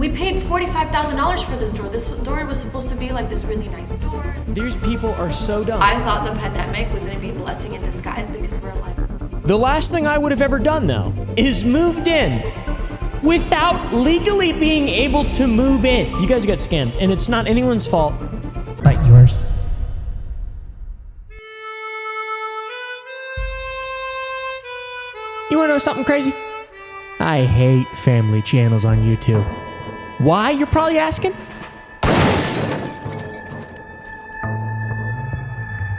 We paid $45,000 for this door. This door was supposed to be like this really nice door. These people are so dumb. I thought the pandemic was gonna be a blessing in disguise because we're like... The last thing I would have ever done, though, is moved in without legally being able to move in. You guys got scammed, and it's not anyone's fault but yours. You wanna know something crazy? I hate family channels on YouTube. Why, you're probably asking?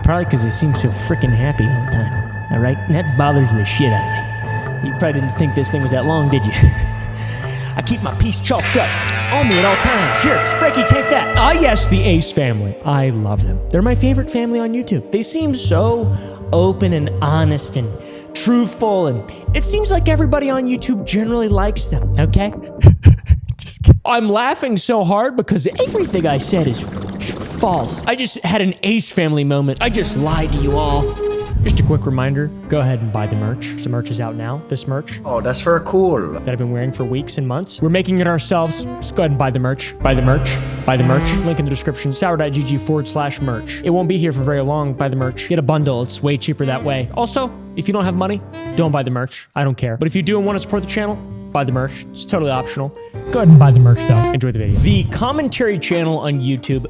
Probably because they seem so freaking happy all the time, all right? And that bothers the shit out of me. You probably didn't think this thing was that long, did you? I keep my piece chalked up on me at all times. Here, Frankie, take that. Ah, yes, the Ace family. I love them. They're my favorite family on YouTube. They seem so open and honest and truthful, and it seems like everybody on YouTube generally likes them, okay? Just kidding. I'm laughing so hard because everything I said is false. I just had an Ace family moment. I just lied to you all. Just a quick reminder, go ahead and buy the merch. The merch is out now, this merch. Oh, that's very cool. That I've been wearing for weeks and months. We're making it ourselves. Just go ahead and buy the merch. Buy the merch. Buy the merch. Link in the description, sour.gg/merch. It won't be here for very long. Buy the merch. Get a bundle. It's way cheaper that way. Also, if you don't have money, don't buy the merch. I don't care. But if you do and want to support the channel, buy the merch. It's totally optional. Go ahead and buy the merch though. Enjoy the video. The commentary channel on YouTube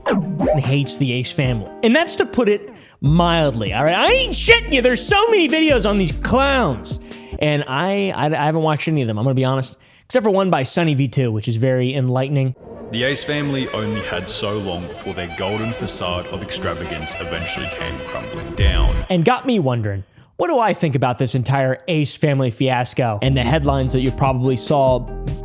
hates the Ace family. And that's to put it mildly, all right? I ain't shitting you. There's so many videos on these clowns. And I haven't watched any of them, I'm gonna be honest. Except for one by Sunny V2, which is very enlightening. The Ace family only had so long before their golden facade of extravagance eventually came crumbling down. And got me wondering, what do I think about this entire Ace family fiasco and the headlines that you probably saw?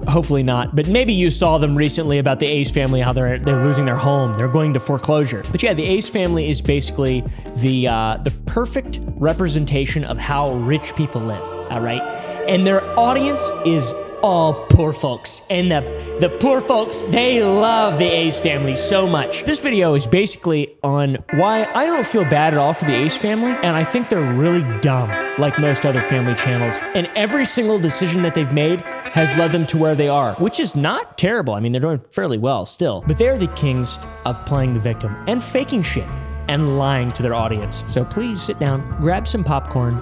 Hopefully not, but maybe you saw them recently about the Ace family, how they're losing their home, they're going to foreclosure. But yeah, the Ace family is basically the perfect representation of how rich people live, all right? And their audience is all poor folks. And the poor folks, they love the Ace family so much. This video is basically on why I don't feel bad at all for the Ace family, and I think they're really dumb, like most other family channels. And every single decision that they've made has led them to where they are, which is not terrible. I mean, they're doing fairly well still. But they're the kings of playing the victim and faking shit and lying to their audience. So please sit down, grab some popcorn.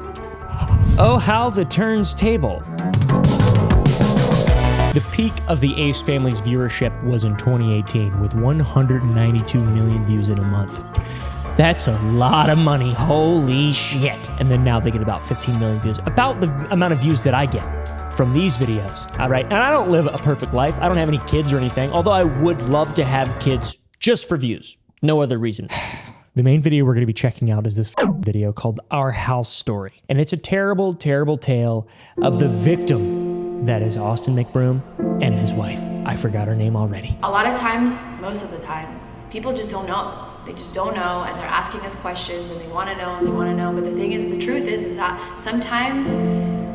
Oh, how the turns table. The peak of the Ace family's viewership was in 2018 with 192 million views in a month. That's a lot of money, holy shit. And then now they get about 15 million views, about the amount of views that I get from these videos, all right? And I don't live a perfect life. I don't have any kids or anything, although I would love to have kids just for views, no other reason. The main video we're gonna be checking out is this video called Our House Story. And it's a terrible, terrible tale of the victim that is Austin McBroom and his wife. I forgot her name already. A lot of times, most of the time, people just don't know. They just don't know, and they're asking us questions, and they want to know, and they want to know. But the thing is, the truth is that sometimes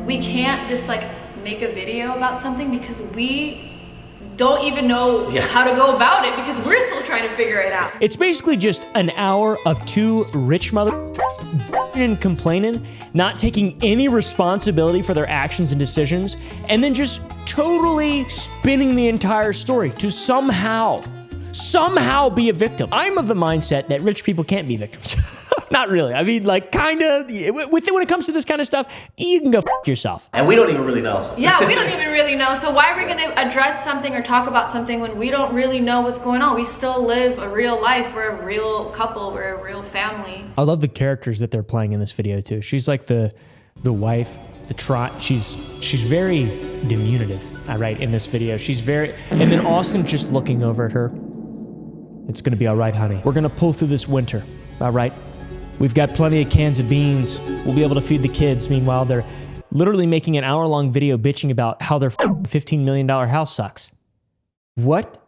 we can't just like make a video about something because we don't even know how to go about it because we're still trying to figure it out. It's basically just an hour of two rich mother and complaining, not taking any responsibility for their actions and decisions, and then just totally spinning the entire story to somehow be a victim. I'm of the mindset that rich people can't be victims. Not really. I mean, like, kind of, when it comes to this kind of stuff, you can go f yourself. And we don't even really know. Yeah, we don't even really know. So why are we gonna address something or talk about something when we don't really know what's going on? We still live a real life. We're a real couple. We're a real family. I love the characters that they're playing in this video too. She's like the wife, she's very diminutive, all right, in this video. She's very, and then Austin just looking over at her. It's gonna be all right, honey. We're gonna pull through this winter, all right? We've got plenty of cans of beans. We'll be able to feed the kids. Meanwhile, they're literally making an hour-long video bitching about how their $15 million house sucks. What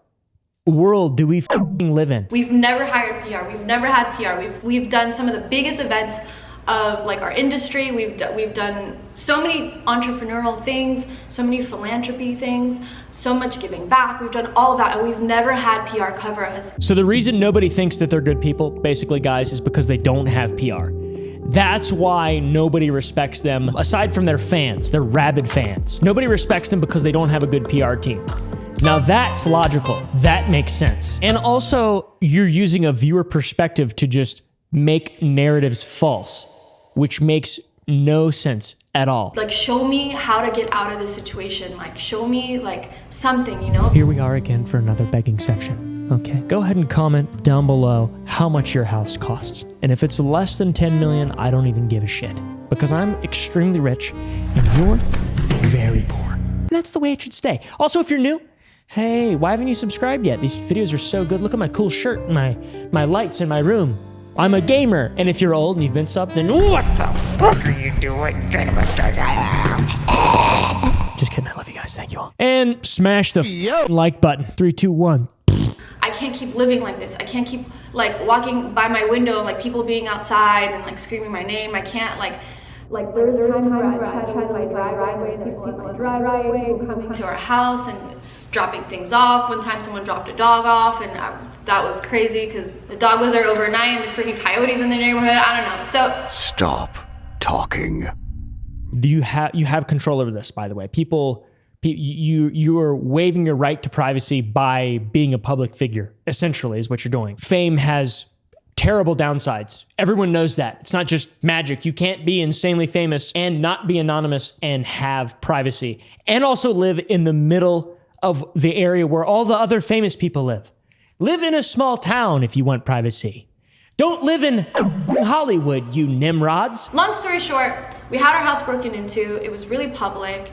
world do we live in? We've never hired PR. We've never had PR. We've done some of the biggest events of like our industry. We've done so many entrepreneurial things, so many philanthropy things, so much giving back. We've done all of that, and we've never had PR cover us. So the reason nobody thinks that they're good people, basically, guys, is because they don't have PR. That's why nobody respects them, aside from their fans, their rabid fans. Nobody respects them because they don't have a good PR team. Now that's logical. That makes sense. And also, you're using a viewer perspective to just make narratives false, which makes no sense at all. Like, show me how to get out of this situation. Like, show me like something, you know? Here we are again for another begging section. Okay, go ahead and comment down below how much your house costs. And if it's less than 10 million, I don't even give a shit, because I'm extremely rich and you're very poor. And that's the way it should stay. Also, if you're new, hey, why haven't you subscribed yet? These videos are so good. Look at my cool shirt, my lights in my room. I'm a gamer. And if you're old and you've been subbed, then what the fuck are you doing? Just kidding, I love you guys, thank you all. And smash the like button. 3, 2, 1. I can't keep living like this. I can't keep like walking by my window, like people being outside and like screaming my name. I can't like there's times where I try to like drive driveway and people in my driveway, people coming to our house and dropping things off. One time someone dropped a dog off and that was crazy because the dog was there overnight and the freaking coyotes in the neighborhood. I don't know. So stop talking. You have control over this, by the way. You are waiving your right to privacy by being a public figure, essentially, is what you're doing. Fame has terrible downsides. Everyone knows that. It's not just magic. You can't be insanely famous and not be anonymous and have privacy, and also live in the middle of the area where all the other famous people live. Live in a small town if you want privacy. Don't live in Hollywood, you nimrods. long story short, we had our house broken into. It was really public.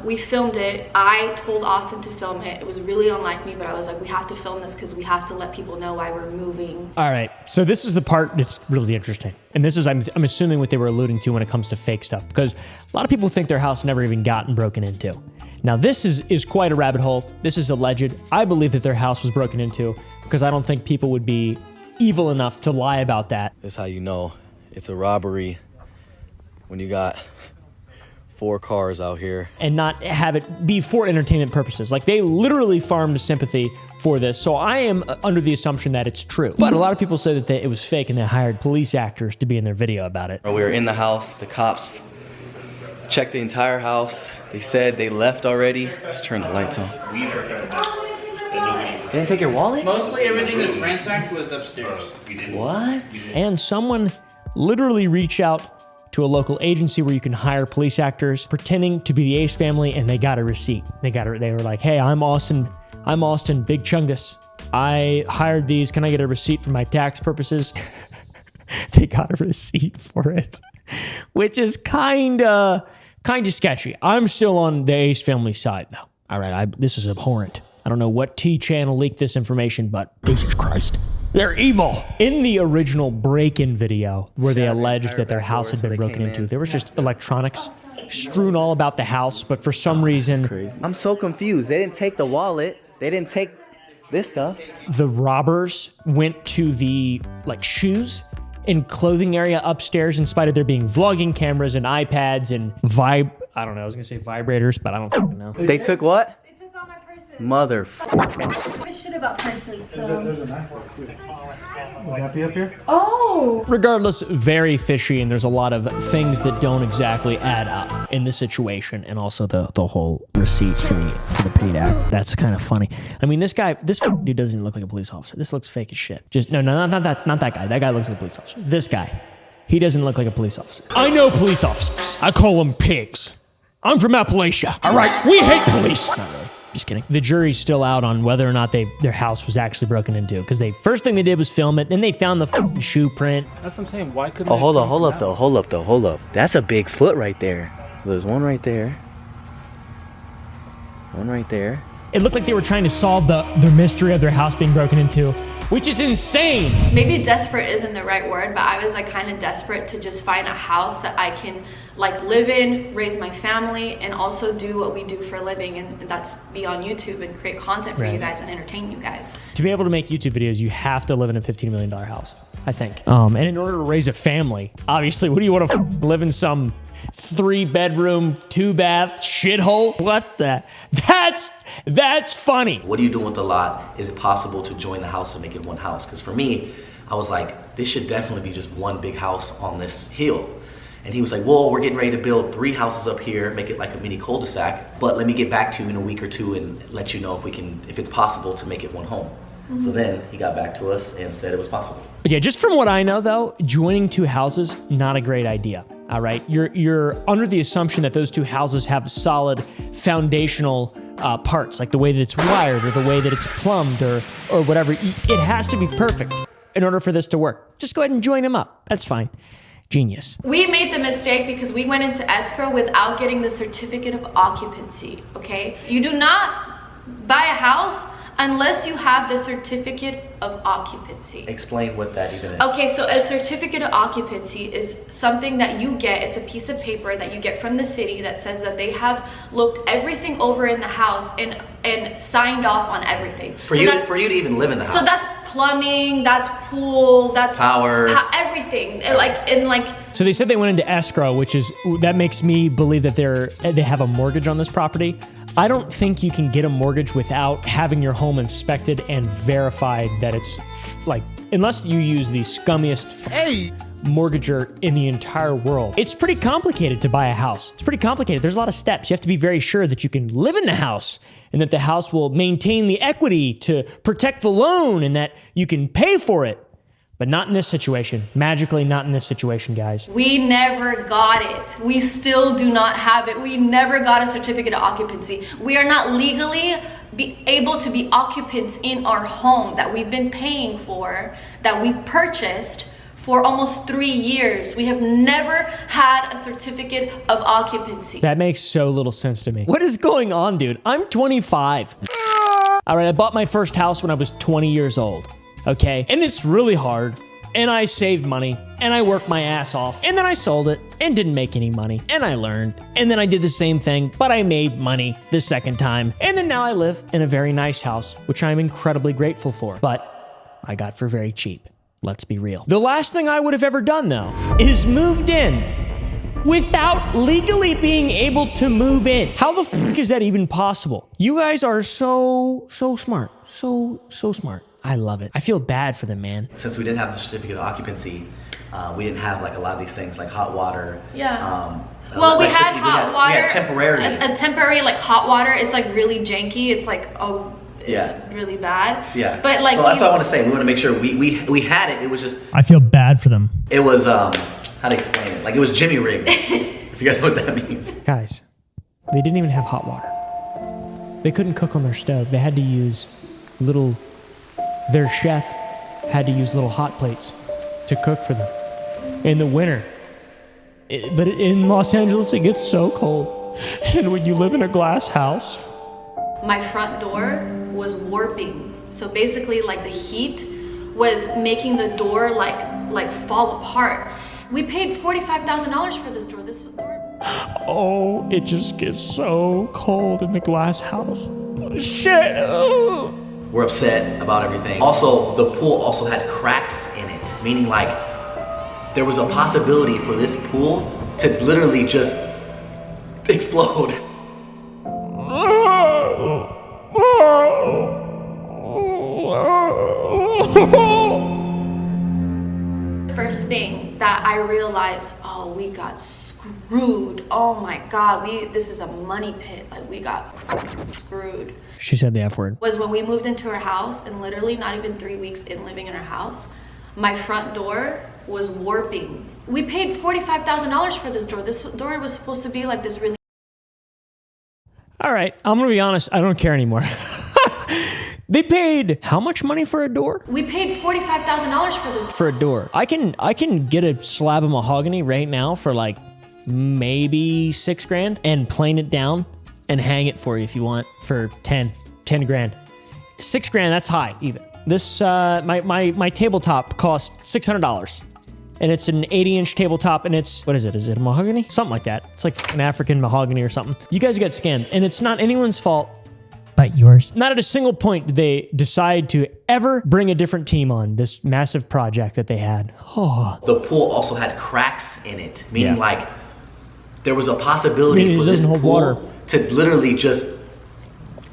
We filmed it. I told Austin to film it. It was really unlike me, but I was like, we have to film this because we have to let people know why we're moving. All right, so this is the part that's really interesting. And this is, I'm assuming, what they were alluding to when it comes to fake stuff, because a lot of people think their house never even gotten broken into. Now, this is quite a rabbit hole. This is alleged. I believe that their house was broken into because I don't think people would be evil enough to lie about that. That's how you know it's a robbery when you got 4 cars out here. And not have it be for entertainment purposes. Like, they literally farmed sympathy for this. So I am under the assumption that it's true. But a lot of people say that it was fake and they hired police actors to be in their video about it. We were in the house. The cops checked the entire house. They said they left already. Just turn the lights on. They didn't take your wallet? Mostly everything that's ransacked was upstairs. What? And someone literally reached out to a local agency where you can hire police actors pretending to be the Ace family, and they got a receipt. They were like, hey, I'm Austin Big Chungus. I hired these. Can I get a receipt for my tax purposes? They got a receipt for it, which is kinda sketchy. I'm still on the Ace family side though. All right, this is abhorrent. I don't know what T channel leaked this information, but Jesus Christ. They're evil. In the original break-in video where they alleged that their house had been broken into, there was just electronics strewn all about the house, but for some reason... I'm so confused. They didn't take the wallet. They didn't take this stuff. The robbers went to the, shoes and clothing area upstairs in spite of there being vlogging cameras and iPads and I don't know, I was gonna say vibrators, but I don't fucking know. They took what? Mother. Give a shit about purses, so. There's a knife too. Would that be up here? Oh! Regardless, very fishy, and there's a lot of things that don't exactly add up in this situation, and also the whole receipt for the paid act. That's kind of funny. I mean, this dude doesn't even look like a police officer. This looks fake as shit. Not that guy. That guy looks like a police officer. This guy, he doesn't look like a police officer. I know police officers. I call them pigs. I'm from Appalachia. All right, we hate police. Not really. Just kidding. The jury's still out on whether or not their house was actually broken into, because first thing they did was film it, then they found the fucking shoe print. That's what I'm saying. Why couldn't? Oh, hold up. That's a big foot right there. There's one right there. One right there. It looked like they were trying to solve the mystery of their house being broken into, which is insane. Maybe desperate isn't the right word, but I was kind of desperate to just find a house that I can live in, raise my family, and also do what we do for a living, and that's be on YouTube and create content for you guys and entertain you guys. To be able to make YouTube videos, you have to live in a $15 million house, I think. And in order to raise a family, obviously, what do you want to live in some 3-bedroom, 2-bath shithole? What the? That's funny. What are you doing with the lot? Is it possible to join the house and make it one house? Because for me, I was like, this should definitely be just one big house on this hill. And he was like, well, we're getting ready to build 3 houses up here, make it like a mini cul-de-sac, but let me get back to you in a week or 2 and let you know if it's possible to make it one home. So then he got back to us and said it was possible. Yeah, just from what I know though, joining 2 houses, not a great idea. All right, you're under the assumption that those 2 houses have solid foundational parts, like the way that it's wired or the way that it's plumbed or whatever. It has to be perfect in order for this to work. Just go ahead and join them up. That's fine. Genius. We made the mistake because we went into escrow without getting the certificate of occupancy, okay? You do not buy a house unless you have the certificate of occupancy. Explain what that even is. Okay, so a certificate of occupancy is something that you get. It's a piece of paper that you get from the city that says that they have looked everything over in the house and signed off on everything. For you to even live in the house. So that's plumbing, that's pool, that's power, everything. So they said they went into escrow, that makes me believe that they have a mortgage on this property. I don't think you can get a mortgage without having your home inspected and verified that it's unless you use the scummiest mortgager in the entire world. It's pretty complicated to buy a house. It's pretty complicated. There's a lot of steps. You have to be very sure that you can live in the house and that the house will maintain the equity to protect the loan and that you can pay for it. But not in this situation. Magically not in this situation, guys. We never got it. We still do not have it. We never got a certificate of occupancy. We are not legally able to be occupants in our home that we've been paying for, that we purchased for almost 3 years. We have never had a certificate of occupancy. That makes so little sense to me. What is going on, dude? I'm 25. All right, I bought my first house when I was 20 years old. Okay, and it's really hard, and I saved money, and I worked my ass off, and then I sold it, and didn't make any money, and I learned, and then I did the same thing, but I made money the second time, and then now I live in a very nice house, which I'm incredibly grateful for, but I got for very cheap. Let's be real. The last thing I would have ever done, though, is moved in without legally being able to move in. How the fuck is that even possible? You guys are so smart, so smart. I love it. I feel bad for them, man. Since we didn't have the certificate of occupancy, we didn't have like a lot of these things like hot water. Yeah. Well, we had hot water. We had temporarily. A temporary like hot water. It's like really janky. It's like it's really bad. Yeah. But like. So that's what I want to say. We want to make sure we had it. It was just. I feel bad for them. It was how to explain it? Like it was Jimmy rigged. If you guys know what that means. Guys, they didn't even have hot water. They couldn't cook on their stove. They had to use their chef had to use little hot plates to cook for them in the winter. But in Los Angeles, it gets so cold. And when you live in a glass house. My front door was warping. So basically like the heat was making the door like fall apart. We paid $45,000 for this door. This door. Oh, it just gets so cold in the glass house. Shit. Oh. We're upset about everything. Also, the pool also had cracks in it, meaning like there was a possibility for this pool to literally just explode. First thing that I realized, oh, we got screwed. Oh my God, this is a money pit. Like we got screwed. She said the F word. Was when we moved into our house and literally not even 3 weeks in living in our house, my front door was warping. We paid $45,000 for this door. This door was supposed to be like this really. All right, I'm gonna be honest, I don't care anymore. They paid how much money for a door? We paid $45,000 for this. For a door. I can get a slab of mahogany right now for like maybe $6 grand and plane it down and hang it for you if you want for 10 grand. $6 grand, that's high even. This, my tabletop cost $600. And it's an 80-inch tabletop, and it's, what is it? Is it a mahogany? Something like that. It's like an African mahogany or something. You guys got scammed, and it's not anyone's fault but yours. Not at a single point did they decide to ever bring a different team on this massive project that they had. Oh. The pool also had cracks in it, meaning like there was a possibility for this pool to literally just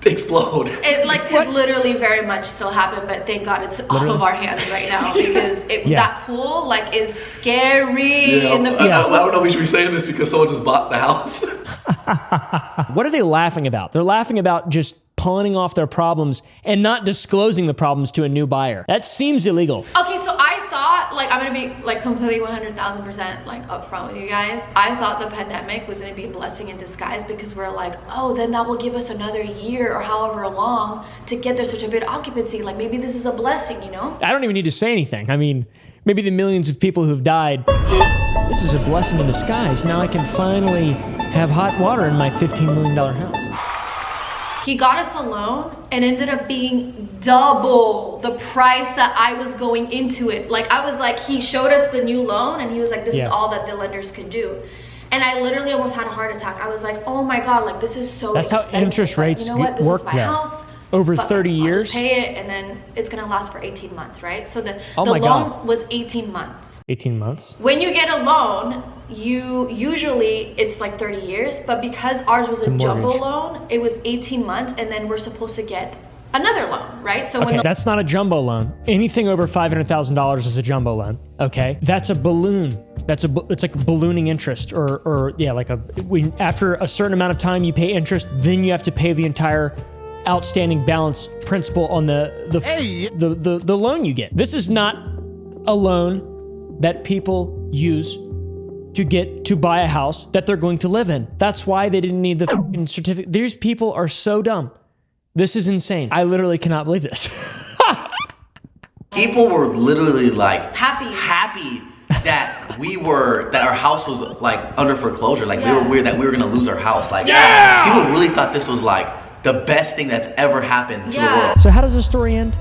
explode. It like could literally very much still happen, but thank God it's off of our hands right now because that pool like is scary. Yeah, I don't know if we should be saying this because someone just bought the house. What are they laughing about? They're laughing about just pawning off their problems and not disclosing the problems to a new buyer. That seems illegal. Okay, so I thought, like, I'm gonna be like completely 100,000% like upfront with you guys. I thought the pandemic was gonna be a blessing in disguise because we're like, oh, then that will give us another year or however long to get their certificate of occupancy. Like maybe this is a blessing, you know? I don't even need to say anything. I mean, maybe the millions of people who've died, this is a blessing in disguise. Now I can finally have hot water in my $15 million house. He got us a loan and ended up being double the price that I was going into it. Like I was like, he showed us the new loan and he was like, this is all that the lenders could do. And I literally almost had a heart attack. I was like, oh my God, like this is so That's expensive. how interest rates work though. Over 30 years? I'll pay it and then it's gonna last for 18 months, right? So the God. loan was 18 months. 18 months? When you get a loan, you usually it's like 30 years, but because ours was a jumbo loan, it was 18 months and then we're supposed to get another loan, right? So okay, that's not a jumbo loan. Anything over $500,000 is a jumbo loan, okay? That's a balloon. It's like ballooning interest or like after a certain amount of time you pay interest, then you have to pay the entire outstanding balance principal on the loan you get. This is not a loan that people use to buy a house that they're going to live in. That's why they didn't need the fucking certificate. These people are so dumb. This is insane. I literally cannot believe this. People were literally like happy that our house was like under foreclosure. Like we were gonna lose our house. Like people really thought this was like the best thing that's ever happened to the world. So how does the story end?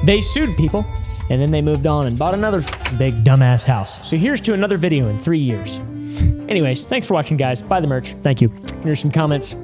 They sued people, and then they moved on and bought another big dumbass house. So here's to another video in 3 years. Anyways, thanks for watching, guys. Buy the merch. Thank you. Here's some comments.